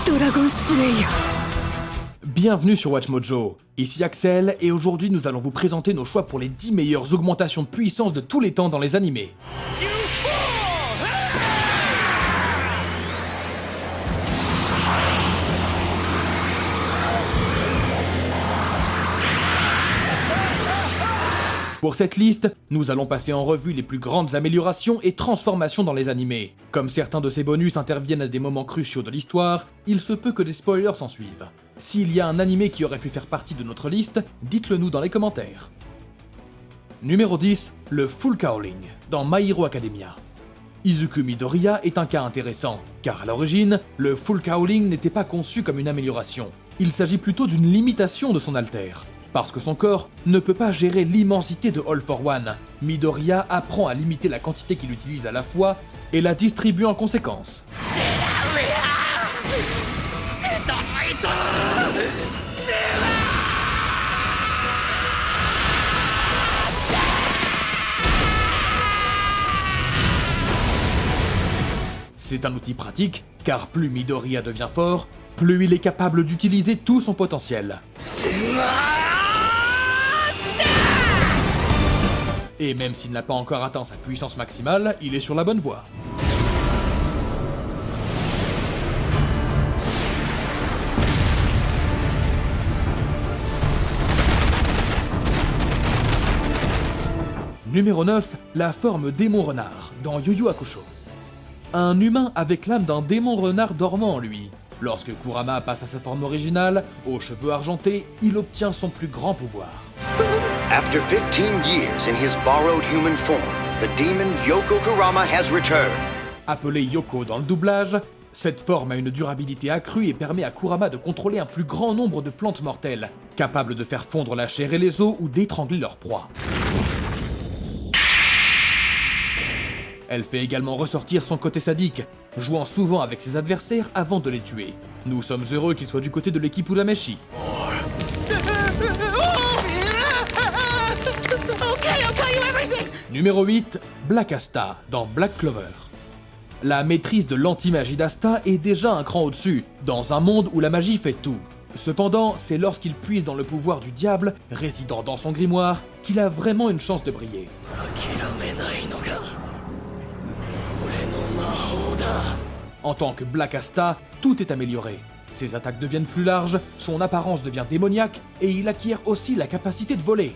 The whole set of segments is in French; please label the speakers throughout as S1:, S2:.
S1: Dragon Slayer.
S2: Bienvenue sur WatchMojo, ici Axel et aujourd'hui nous allons vous présenter nos choix pour les 10 meilleures augmentations de puissance de tous les temps dans les animés. Pour cette liste, nous allons passer en revue les plus grandes améliorations et transformations dans les animés. Comme certains de ces bonus interviennent à des moments cruciaux de l'histoire, il se peut que des spoilers s'en suivent. S'il y a un animé qui aurait pu faire partie de notre liste, dites-le nous dans les commentaires. Numéro 10, le Full Cowling, dans My Hero Academia. Izuku Midoriya est un cas intéressant, car à l'origine, le Full Cowling n'était pas conçu comme une amélioration. Il s'agit plutôt d'une limitation de son alter. Parce que son corps ne peut pas gérer l'immensité de All for One, Midoriya apprend à limiter la quantité qu'il utilise à la fois et la distribue en conséquence. C'est un outil pratique, car plus Midoriya devient fort, plus il est capable d'utiliser tout son potentiel. Et même s'il n'a pas encore atteint sa puissance maximale, il est sur la bonne voie. Numéro 9, la forme démon renard, dans Yu Yu Hakusho. Un humain avec l'âme d'un démon renard dormant en lui. Lorsque Kurama passe à sa forme originale, aux cheveux argentés, il obtient son plus grand pouvoir.
S3: After 15 years in his borrowed human form, the demon Yoko Kurama has returned.
S2: Appelé Yoko dans le doublage, cette forme a une durabilité accrue et permet à Kurama de contrôler un plus grand nombre de plantes mortelles, capables de faire fondre la chair et les os ou d'étrangler leur proie. Elle fait également ressortir son côté sadique, jouant souvent avec ses adversaires avant de les tuer. Nous sommes heureux qu'il soit du côté de l'équipe Urameshi. Numéro 8, Black Asta, dans Black Clover. La maîtrise de l'anti-magie d'Asta est déjà un cran au-dessus, dans un monde où la magie fait tout. Cependant, c'est lorsqu'il puise dans le pouvoir du diable, résidant dans son grimoire, qu'il a vraiment une chance de briller. En tant que Black Asta, tout est amélioré. Ses attaques deviennent plus larges, son apparence devient démoniaque, et il acquiert aussi la capacité de voler.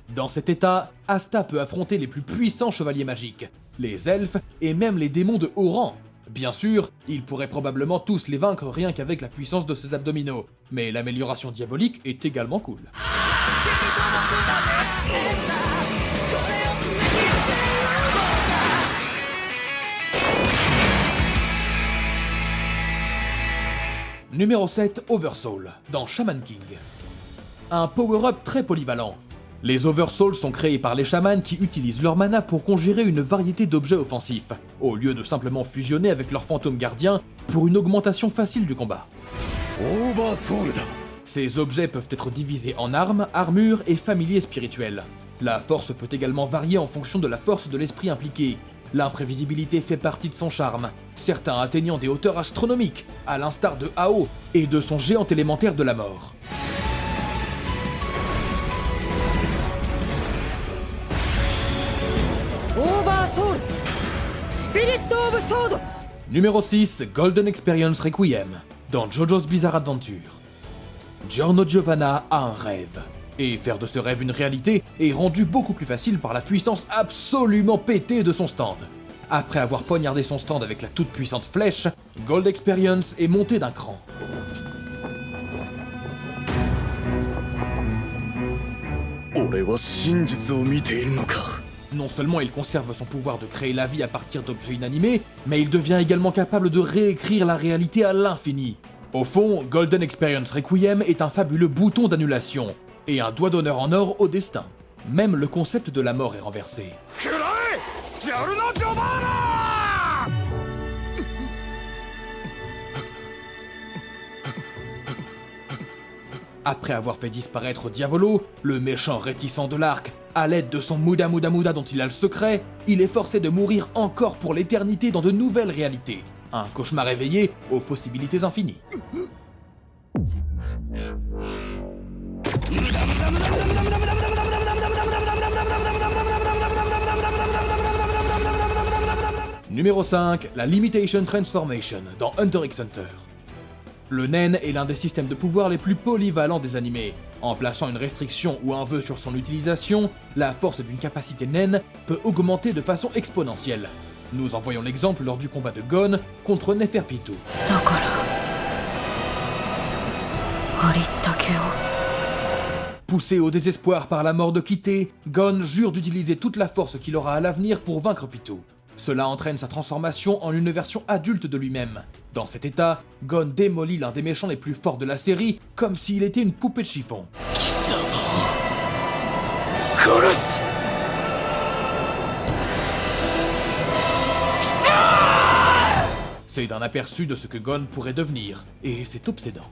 S2: Dans cet état, Asta peut affronter les plus puissants chevaliers magiques, les elfes et même les démons de haut rang. Bien sûr, il pourrait probablement tous les vaincre rien qu'avec la puissance de ses abdominaux, mais l'amélioration diabolique est également cool. Numéro 7, Oversoul, dans Shaman King. Un power-up très polyvalent. Les Oversouls sont créés par les chamans qui utilisent leur mana pour conjurer une variété d'objets offensifs, au lieu de simplement fusionner avec leur fantôme gardien pour une augmentation facile du combat. Ces objets peuvent être divisés en armes, armures et familiers spirituels. La force peut également varier en fonction de la force de l'esprit impliqué. L'imprévisibilité fait partie de son charme, certains atteignant des hauteurs astronomiques, à l'instar de Ao et de son géant élémentaire de la mort. Numéro 6, Golden Experience Requiem, dans JoJo's Bizarre Adventure. Giorno Giovanna a un rêve, et faire de ce rêve une réalité est rendu beaucoup plus facile par la puissance absolument pétée de son stand. Après avoir poignardé son stand avec la toute puissante flèche, Gold Experience est monté d'un cran. Non seulement il conserve son pouvoir de créer la vie à partir d'objets inanimés, mais il devient également capable de réécrire la réalité à l'infini. Au fond, Golden Experience Requiem est un fabuleux bouton d'annulation, et un doigt d'honneur en or au destin. Même le concept de la mort est renversé. Après avoir fait disparaître Diavolo, le méchant réticent de l'arc, à l'aide de son Muda Muda Muda dont il a le secret, il est forcé de mourir encore pour l'éternité dans de nouvelles réalités. Un cauchemar éveillé aux possibilités infinies. Numéro 5, la Limitation Transformation dans Hunter x Hunter. Le Nen est l'un des systèmes de pouvoir les plus polyvalents des animés. En plaçant une restriction ou un vœu sur son utilisation, la force d'une capacité Nen peut augmenter de façon exponentielle. Nous en voyons l'exemple lors du combat de Gon contre Neferpitou. Poussé au désespoir par la mort de Kitté, Gon jure d'utiliser toute la force qu'il aura à l'avenir pour vaincre Pitou. Cela entraîne sa transformation en une version adulte de lui-même. Dans cet état, Gon démolit l'un des méchants les plus forts de la série, comme s'il était une poupée de chiffon. C'est un aperçu de ce que Gon pourrait devenir, et c'est obsédant.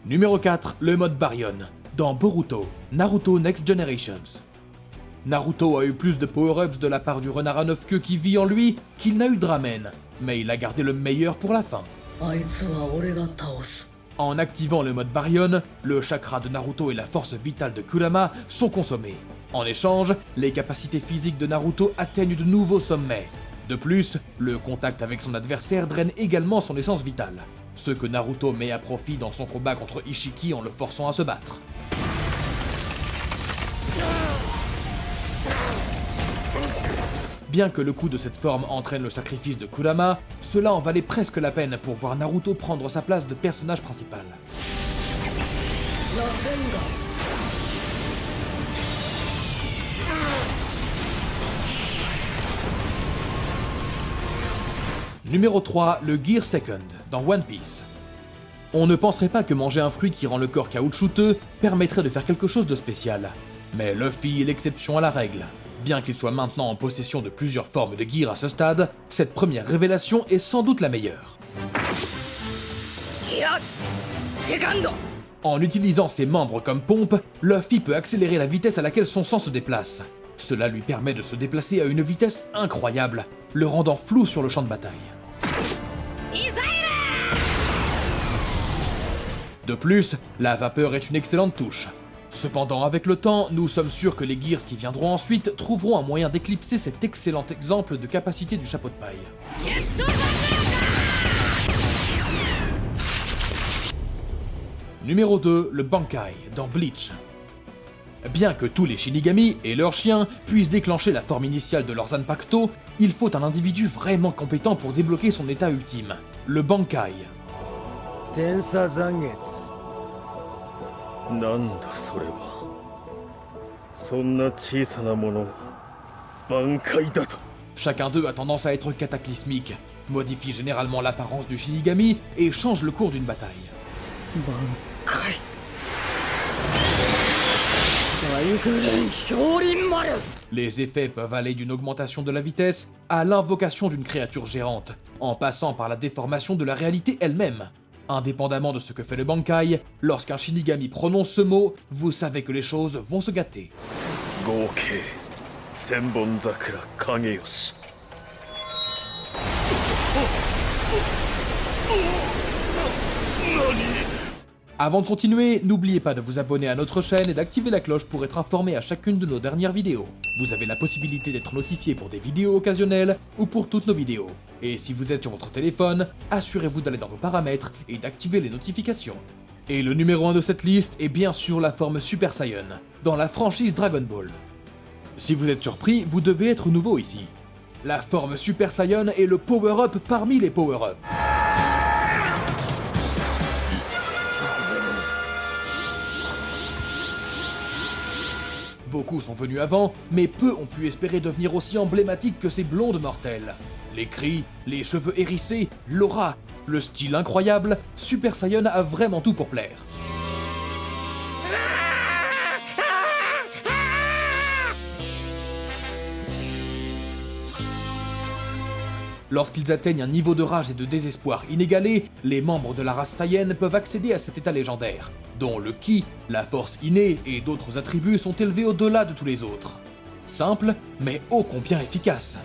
S2: Numéro 4, le mode Baryon, dans Boruto, Naruto Next Generations. Naruto a eu plus de power-ups de la part du renard à 9 queues qui vit en lui qu'il n'a eu de ramen, mais il a gardé le meilleur pour la fin. En activant le mode Baryon, le chakra de Naruto et la force vitale de Kurama sont consommés. En échange, les capacités physiques de Naruto atteignent de nouveaux sommets. De plus, le contact avec son adversaire draine également son essence vitale. Ce que Naruto met à profit dans son combat contre Ishiki en le forçant à se battre. Bien que le coup de cette forme entraîne le sacrifice de Kurama, cela en valait presque la peine pour voir Naruto prendre sa place de personnage principal. Numéro 3, le Gear Second, dans One Piece. On ne penserait pas que manger un fruit qui rend le corps caoutchouteux permettrait de faire quelque chose de spécial. Mais Luffy est l'exception à la règle. Bien qu'il soit maintenant en possession de plusieurs formes de gear à ce stade, cette première révélation est sans doute la meilleure. En utilisant ses membres comme pompe, Luffy peut accélérer la vitesse à laquelle son sang se déplace. Cela lui permet de se déplacer à une vitesse incroyable, le rendant flou sur le champ de bataille. De plus, la vapeur est une excellente touche. Cependant, avec le temps, nous sommes sûrs que les Gears qui viendront ensuite trouveront un moyen d'éclipser cet excellent exemple de capacité du chapeau de paille. Numéro 2, le Bankai, dans Bleach. Bien que tous les Shinigami et leurs chiens puissent déclencher la forme initiale de leur Zanpakuto, il faut un individu vraiment compétent pour débloquer son état ultime, le Bankai. Chacun d'eux a tendance à être cataclysmique, modifie généralement l'apparence du Shinigami et change le cours d'une bataille. Les effets peuvent aller d'une augmentation de la vitesse à l'invocation d'une créature géante, en passant par la déformation de la réalité elle-même. Indépendamment de ce que fait le Bankai, lorsqu'un Shinigami prononce ce mot, vous savez que les choses vont se gâter. Avant de continuer, n'oubliez pas de vous abonner à notre chaîne et d'activer la cloche pour être informé à chacune de nos dernières vidéos. Vous avez la possibilité d'être notifié pour des vidéos occasionnelles ou pour toutes nos vidéos. Et si vous êtes sur votre téléphone, assurez-vous d'aller dans vos paramètres et d'activer les notifications. Et le numéro 1 de cette liste est bien sûr la forme Super Saiyan, dans la franchise Dragon Ball. Si vous êtes surpris, vous devez être nouveau ici. La forme Super Saiyan est le power-up parmi les power-ups. Beaucoup sont venus avant, mais peu ont pu espérer devenir aussi emblématiques que ces blondes mortelles. Les cris, les cheveux hérissés, l'aura, le style incroyable, Super Saiyan a vraiment tout pour plaire. Lorsqu'ils atteignent un niveau de rage et de désespoir inégalé, les membres de la race Saiyan peuvent accéder à cet état légendaire, dont le Ki, la force innée et d'autres attributs sont élevés au-delà de tous les autres. Simple, mais ô combien efficace.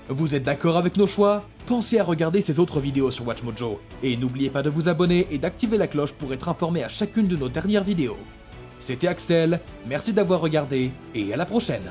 S2: Vous êtes d'accord avec nos choix? Pensez à regarder ces autres vidéos sur WatchMojo, et n'oubliez pas de vous abonner et d'activer la cloche pour être informé à chacune de nos dernières vidéos. C'était Axel, merci d'avoir regardé, et à la prochaine.